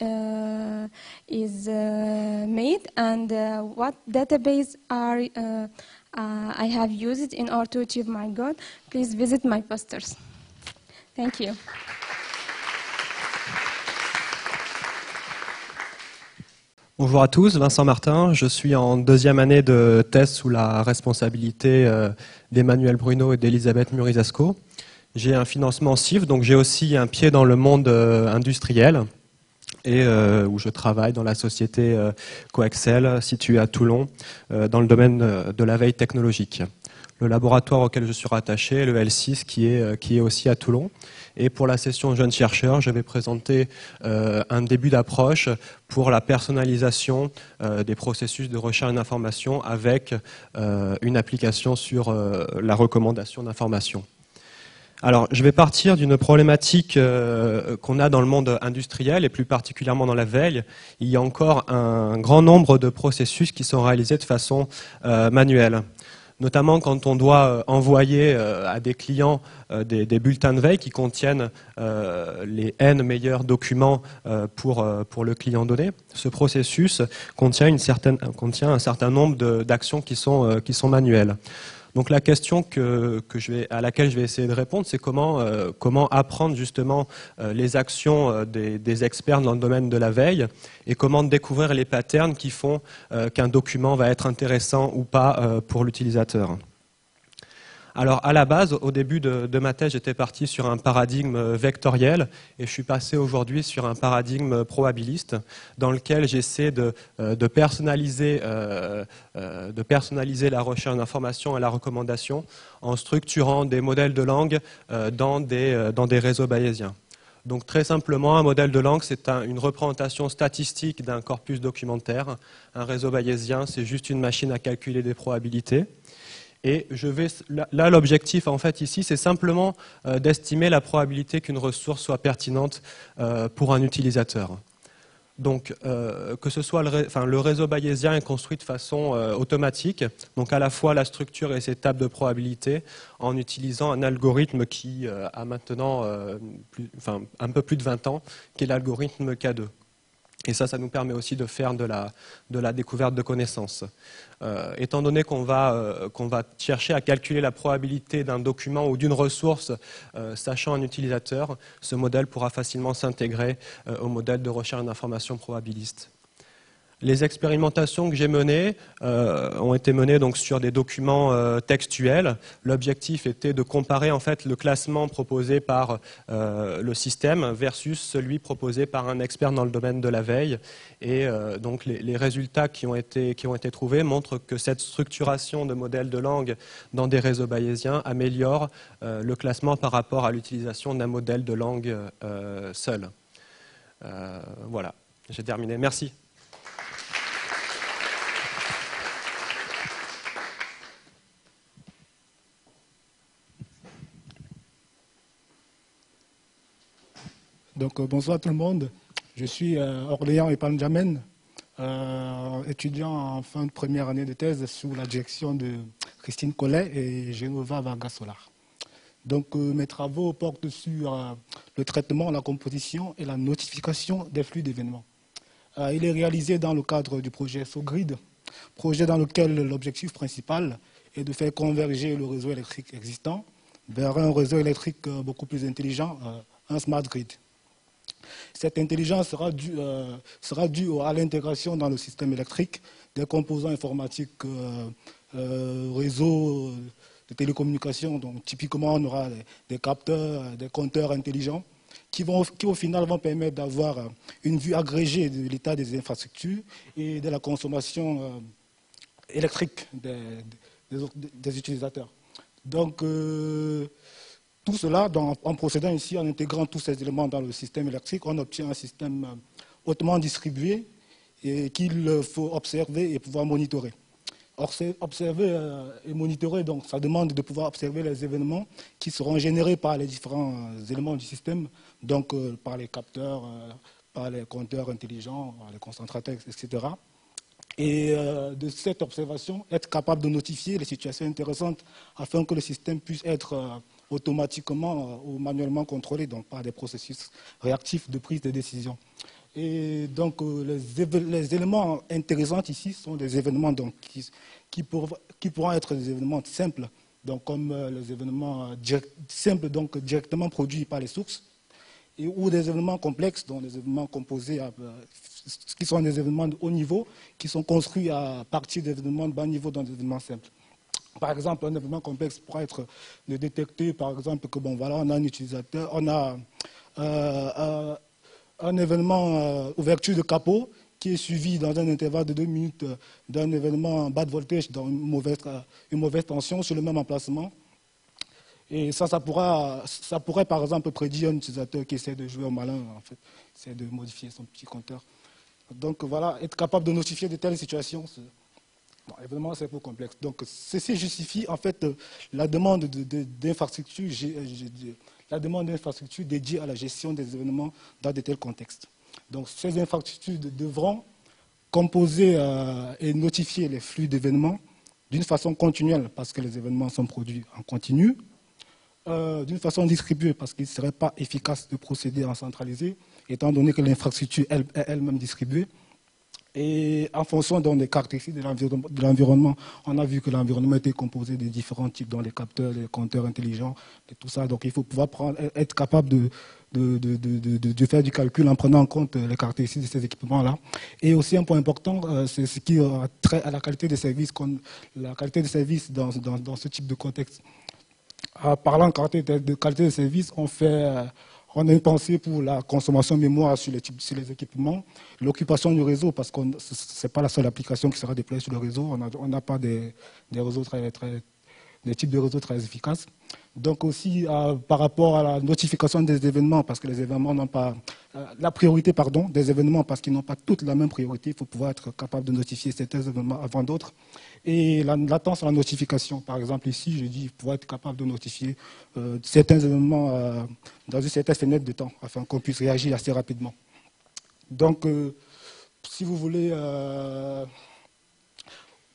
is made and what database I have used in order to achieve my goal, please visit my posters. Thank you. Bonjour à tous, Vincent Martin. Je suis en deuxième année de thèse sous la responsabilité d'Emmanuel Bruno et d'Elisabeth Murizasco. J'ai un financement CIF, donc j'ai aussi un pied dans le monde industriel et où je travaille dans la société Coexcel située à Toulon dans le domaine de la veille technologique. Le laboratoire auquel je suis rattaché, le L6, qui est aussi à Toulon. Et pour la session Jeunes chercheurs, je vais présenter un début d'approche pour la personnalisation des processus de recherche d'information avec une application sur la recommandation d'information. Alors, je vais partir d'une problématique qu'on a dans le monde industriel et plus particulièrement dans la veille. Il y a encore un grand nombre de processus qui sont réalisés de façon manuelle. Notamment quand on doit envoyer à des clients des bulletins de veille qui contiennent les N meilleurs documents pour le client donné. Ce processus contient un certain nombre d'actions qui sont manuelles. Donc la question à laquelle je vais essayer de répondre, c'est comment apprendre justement les actions des experts dans le domaine de la veille et comment découvrir les patterns qui font qu'un document va être intéressant ou pas pour l'utilisateur. Alors à la base, au début de ma thèse, j'étais parti sur un paradigme vectoriel et je suis passé aujourd'hui sur un paradigme probabiliste dans lequel j'essaie de personnaliser la recherche d'informations et la recommandation en structurant des modèles de langue dans des réseaux bayésiens. Donc très simplement, un modèle de langue, c'est une représentation statistique d'un corpus documentaire. Un réseau bayésien, c'est juste une machine à calculer des probabilités. Et là, l'objectif en fait ici, c'est simplement d'estimer la probabilité qu'une ressource soit pertinente pour un utilisateur. Donc, que ce soit le réseau bayésien est construit de façon automatique, donc à la fois la structure et ses tables de probabilité, en utilisant un algorithme qui a maintenant un peu plus de 20 ans, qui est l'algorithme K2. Et ça nous permet aussi de faire de la découverte de connaissances. Étant donné qu'on va chercher à calculer la probabilité d'un document ou d'une ressource, sachant un utilisateur, ce modèle pourra facilement s'intégrer au modèle de recherche d'information probabiliste. Les expérimentations que j'ai menées ont été menées donc sur des documents textuels. L'objectif était de comparer en fait le classement proposé par le système versus celui proposé par un expert dans le domaine de la veille. Et donc les résultats qui ont été trouvés montrent que cette structuration de modèles de langue dans des réseaux bayésiens améliore le classement par rapport à l'utilisation d'un modèle de langue seul. Voilà, j'ai terminé. Merci. Donc bonsoir tout le monde, je suis Orléans et Panjamen, étudiant en fin de première année de thèse sous la direction de Christine Collet et Genova Vargas-Solar. Donc mes travaux portent sur le traitement, la composition et la notification des flux d'événements. Il est réalisé dans le cadre du projet SOGRID, projet dans lequel l'objectif principal est de faire converger le réseau électrique existant vers un réseau électrique beaucoup plus intelligent, un smart grid. Cette intelligence sera due à l'intégration dans le système électrique des composants informatiques, réseaux de télécommunications. Donc, typiquement, on aura des capteurs, des compteurs intelligents qui au final vont permettre d'avoir une vue agrégée de l'état des infrastructures et de la consommation électrique des utilisateurs. Donc, tout cela, en procédant ici, en intégrant tous ces éléments dans le système électrique, on obtient un système hautement distribué et qu'il faut observer et pouvoir monitorer. Observer et monitorer, donc ça demande de pouvoir observer les événements qui seront générés par les différents éléments du système, donc par les capteurs, par les compteurs intelligents, par les concentrateurs, etc. Et de cette observation, être capable de notifier les situations intéressantes afin que le système puisse être automatiquement ou manuellement contrôlé, donc par des processus réactifs de prise de décision. Et donc les éléments intéressants ici sont des événements donc, qui pourront être des événements simples, donc comme les événements simples donc directement produits par les sources, ou des événements complexes, donc des événements composés, qui sont des événements de haut niveau, qui sont construits à partir d'événements de bas niveau dans des événements simples. Par exemple, un événement complexe pourra être de détecter, par exemple, que bon, voilà, on a un utilisateur, on a un événement ouverture de capot qui est suivi dans un intervalle de 2 minutes d'un événement bas de voltage dans une mauvaise tension sur le même emplacement. Et ça pourrait par exemple prédire un utilisateur qui essaie de jouer au malin, en fait, essaie de modifier son petit compteur. Donc voilà, être capable de notifier de telles situations, bon, évidemment c'est un peu complexe. Donc ceci justifie en fait la demande d'infrastructures dédiées à la gestion des événements dans de tels contextes. Donc ces infrastructures devront composer et notifier les flux d'événements d'une façon continuelle parce que les événements sont produits en continu, d'une façon distribuée parce qu'il ne serait pas efficace de procéder en centralisé, étant donné que l'infrastructure est elle-même distribuée. Et en fonction des caractéristiques de l'environnement, on a vu que l'environnement était composé de différents types, dont les capteurs, les compteurs intelligents, et tout ça. Donc il faut pouvoir être capable de faire du calcul en prenant en compte les caractéristiques de ces équipements-là. Et aussi un point important, c'est ce qui a trait à la qualité des services, dans ce type de contexte. Parlant de qualité de service, on a une pensée pour la consommation de mémoire sur les équipements, l'occupation du réseau, parce que ce n'est pas la seule application qui sera déployée sur le réseau. On n'a pas des types de réseaux très efficaces. Donc aussi par rapport à la notification des événements, parce que les événements n'ont pas la priorité des événements, parce qu'ils n'ont pas toutes la même priorité. Il faut pouvoir être capable de notifier certains événements avant d'autres. Et la latence à la notification, par exemple ici, je dis pouvoir être capable de notifier certains événements dans une certaine fenêtre de temps, afin qu'on puisse réagir assez rapidement. Donc, si vous voulez,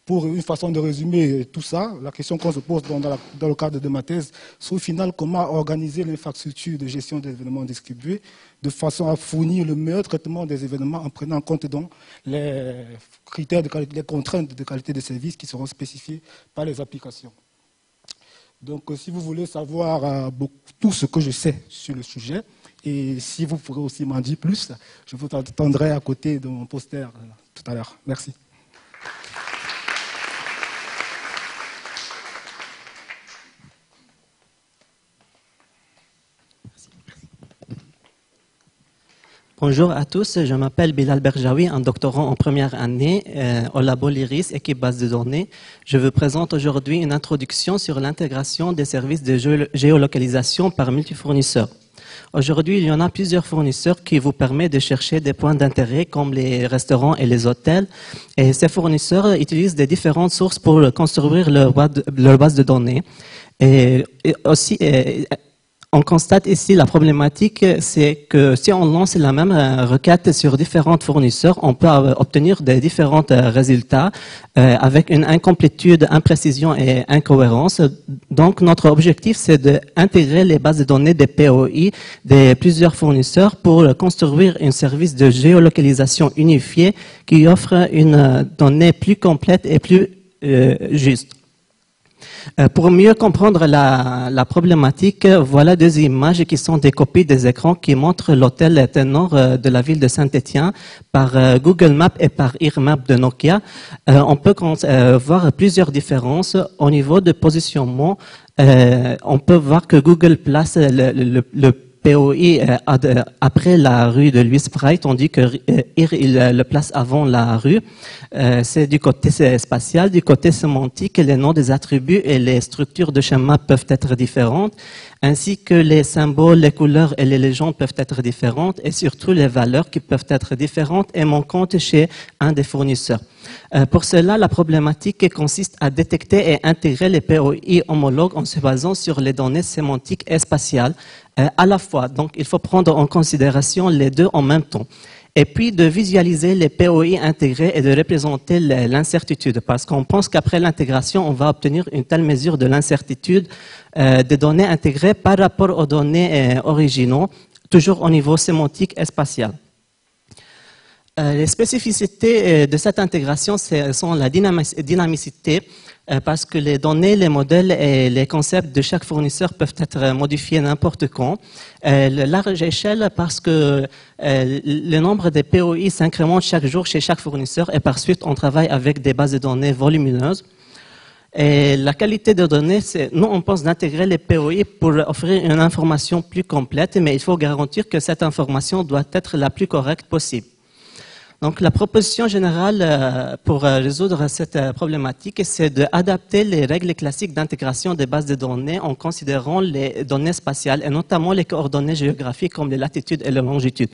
pour une façon de résumer tout ça, la question qu'on se pose dans le cadre de ma thèse, c'est au final comment organiser l'infrastructure de gestion des événements distribués de façon à fournir le meilleur traitement des événements en prenant en compte donc les critères de qualité, les contraintes de qualité de service qui seront spécifiées par les applications. Donc si vous voulez savoir tout ce que je sais sur le sujet, et si vous pourrez aussi m'en dire plus, je vous attendrai à côté de mon poster tout à l'heure. Merci. Bonjour à tous, je m'appelle Bilal Berjaoui, un doctorant en première année au labo LIRIS, équipe base de données. Je vous présente aujourd'hui une introduction sur l'intégration des services de géolocalisation par multifournisseurs. Aujourd'hui, il y en a plusieurs fournisseurs qui vous permettent de chercher des points d'intérêt comme les restaurants et les hôtels. Et ces fournisseurs utilisent des différentes sources pour construire leur base de données. Et aussi, on constate ici la problématique, c'est que si on lance la même requête sur différents fournisseurs, on peut obtenir des différents résultats avec une incomplétude, imprécision et incohérence. Donc, notre objectif, c'est d'intégrer les bases de données des POI de plusieurs fournisseurs pour construire un service de géolocalisation unifié qui offre une donnée plus complète et plus juste. Pour mieux comprendre la problématique, voilà deux images qui sont des copies des écrans qui montrent l'hôtel Ténor de la ville de Saint-Étienne par Google Maps et par EarMap de Nokia. On peut voir plusieurs différences au niveau de positionnement. On peut voir que Google place le POI après la rue de Louis Braille, tandis que il le place avant la rue. C'est du côté spatial, du côté sémantique, les noms des attributs et les structures de schéma peuvent être différentes, ainsi que les symboles, les couleurs et les légendes peuvent être différentes, et surtout les valeurs qui peuvent être différentes et manquantes chez un des fournisseurs. Pour cela, la problématique consiste à détecter et intégrer les POI homologues en se basant sur les données sémantiques et spatiales à la fois. Donc, il faut prendre en considération les deux en même temps. Et puis, de visualiser les POI intégrés et de représenter l'incertitude, parce qu'on pense qu'après l'intégration, on va obtenir une telle mesure de l'incertitude des données intégrées par rapport aux données originaux, toujours au niveau sémantique et spatial. Les spécificités de cette intégration sont la dynamicité, parce que les données, les modèles et les concepts de chaque fournisseur peuvent être modifiés n'importe quand. La large échelle, parce que le nombre de POI s'incrémente chaque jour chez chaque fournisseur et par suite on travaille avec des bases de données volumineuses. Et la qualité de données, nous on pense d'intégrer les POI pour offrir une information plus complète, mais il faut garantir que cette information doit être la plus correcte possible. Donc, la proposition générale pour résoudre cette problématique, c'est d'adapter les règles classiques d'intégration des bases de données en considérant les données spatiales et notamment les coordonnées géographiques comme les latitudes et les longitudes.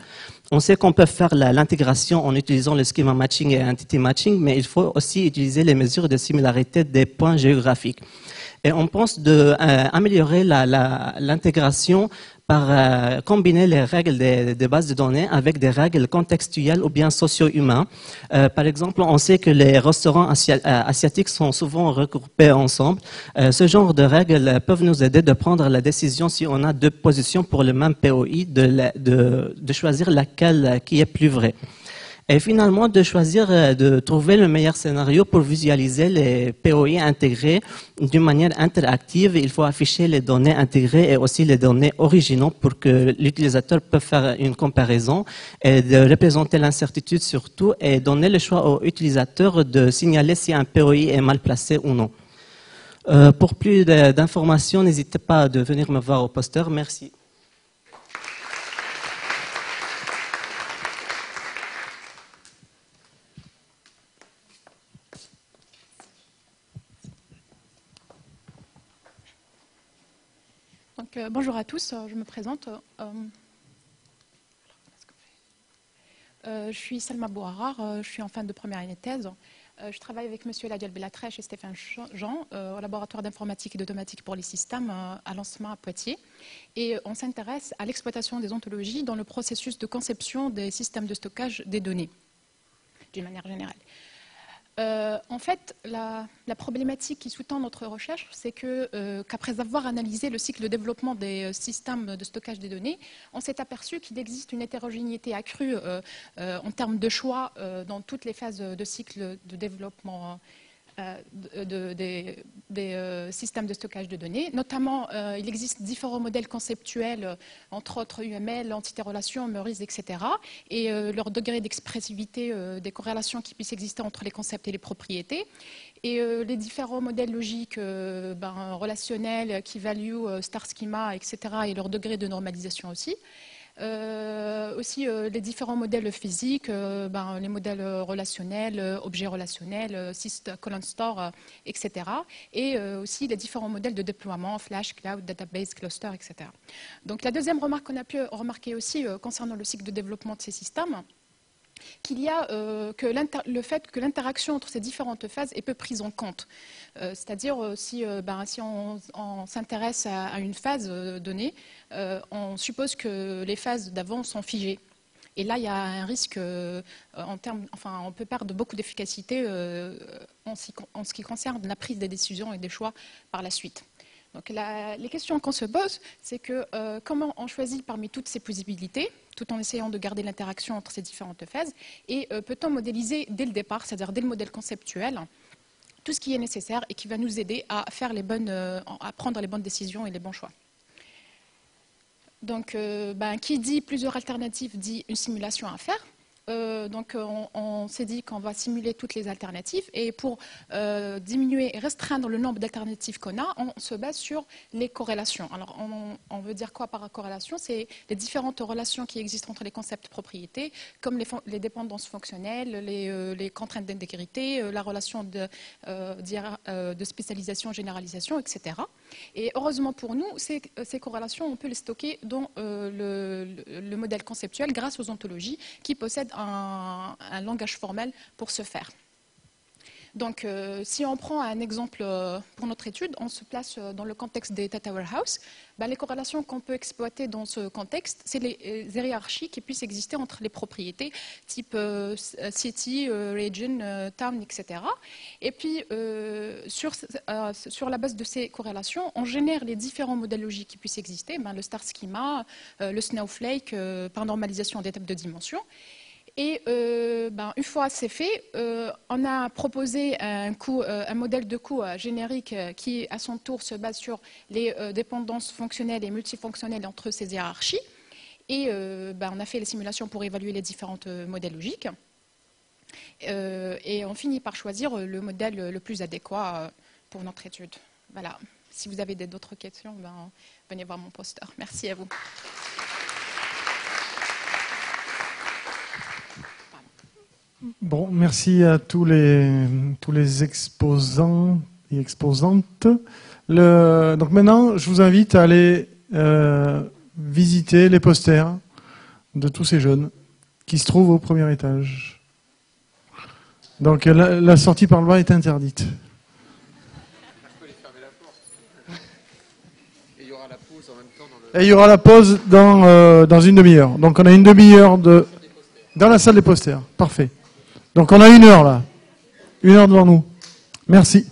On sait qu'on peut faire l'intégration en utilisant le schema matching et entity matching, mais il faut aussi utiliser les mesures de similarité des points géographiques. Et on pense d'améliorer l'intégration par combiner les règles des bases de données avec des règles contextuelles ou bien socio-humaines. Par exemple, on sait que les restaurants asiatiques sont souvent regroupés ensemble. Ce genre de règles peuvent nous aider de prendre la décision, si on a deux positions pour le même POI, de choisir laquelle qui est plus vraie. Et finalement, de choisir, de trouver le meilleur scénario pour visualiser les POI intégrés d'une manière interactive. Il faut afficher les données intégrées et aussi les données originaux pour que l'utilisateur puisse faire une comparaison et de représenter l'incertitude surtout et donner le choix aux utilisateurs de signaler si un POI est mal placé ou non. Pour plus d'informations, n'hésitez pas à venir me voir au poster. Merci. Donc, bonjour à tous, je me présente. Je suis Salma Bouharar, je suis en fin de première année de thèse. Je travaille avec M. Ladiel Bellatrèche et Stéphane Jean au laboratoire d'informatique et d'automatique pour les systèmes à Lancement à Poitiers. Et on s'intéresse à l'exploitation des ontologies dans le processus de conception des systèmes de stockage des données, d'une manière générale. En fait, la problématique qui sous-tend notre recherche, c'est qu'après avoir analysé le cycle de développement des systèmes de stockage des données, on s'est aperçu qu'il existe une hétérogénéité accrue en termes de choix dans toutes les phases de cycle de développement des systèmes de stockage de données. Notamment, il existe différents modèles conceptuels, entre autres UML, entité-relation, Meurice, etc. Et leur degré d'expressivité des corrélations qui puissent exister entre les concepts et les propriétés. Et les différents modèles logiques relationnels, key-value, star schema, etc. et leur degré de normalisation aussi. Aussi les différents modèles physiques, les modèles relationnels, objets relationnels, syst, colon store, etc. Et aussi les différents modèles de déploiement, flash, cloud, database, cluster, etc. Donc la deuxième remarque qu'on a pu remarquer aussi concernant le cycle de développement de ces systèmes, qu'il y a le fait que l'interaction entre ces différentes phases est peu prise en compte. C'est-à-dire si on s'intéresse à une phase donnée, on suppose que les phases d'avant sont figées. Et là, il y a un risque, on peut perdre beaucoup d'efficacité en ce qui concerne la prise des décisions et des choix par la suite. Donc les questions qu'on se pose, c'est que comment on choisit parmi toutes ces possibilités, tout en essayant de garder l'interaction entre ces différentes phases, et peut-on modéliser dès le départ, c'est-à-dire dès le modèle conceptuel, tout ce qui est nécessaire et qui va nous aider à prendre les bonnes décisions et les bons choix. Donc, qui dit plusieurs alternatives dit une simulation à faire. Donc, on s'est dit qu'on va simuler toutes les alternatives et pour diminuer et restreindre le nombre d'alternatives qu'on a, on se base sur les corrélations. Alors, on veut dire quoi par corrélation? C'est les différentes relations qui existent entre les concepts propriétés, comme les dépendances fonctionnelles, les contraintes d'intégrité, la relation de spécialisation, généralisation, etc. Et heureusement pour nous, ces corrélations, on peut les stocker dans le modèle conceptuel grâce aux ontologies qui possèdent un langage formel pour ce faire. Donc, si on prend un exemple pour notre étude, on se place dans le contexte des data warehouse. Les corrélations qu'on peut exploiter dans ce contexte, c'est les hiérarchies qui puissent exister entre les propriétés, type city, region, town, etc. Et puis, sur la base de ces corrélations, on génère les différents modèles logiques qui puissent exister, le star schema, le snowflake, par normalisation des tables de dimension. Et une fois c'est fait, on a proposé un modèle de coût générique qui, à son tour, se base sur les dépendances fonctionnelles et multifonctionnelles entre ces hiérarchies. Et on a fait les simulations pour évaluer les différents modèles logiques. Et on finit par choisir le modèle le plus adéquat pour notre étude. Voilà. Si vous avez d'autres questions, venez voir mon poster. Merci à vous. Bon, merci à tous les exposants et exposantes. Donc maintenant, je vous invite à aller visiter les posters de tous ces jeunes qui se trouvent au premier étage. Donc la sortie par le bas est interdite. Et il y aura la pause en même temps. Et il y aura la pause dans une demi-heure. Donc on a une demi-heure dans la salle des posters. Parfait. Donc on a 1 heure là. 1 heure devant nous. Merci.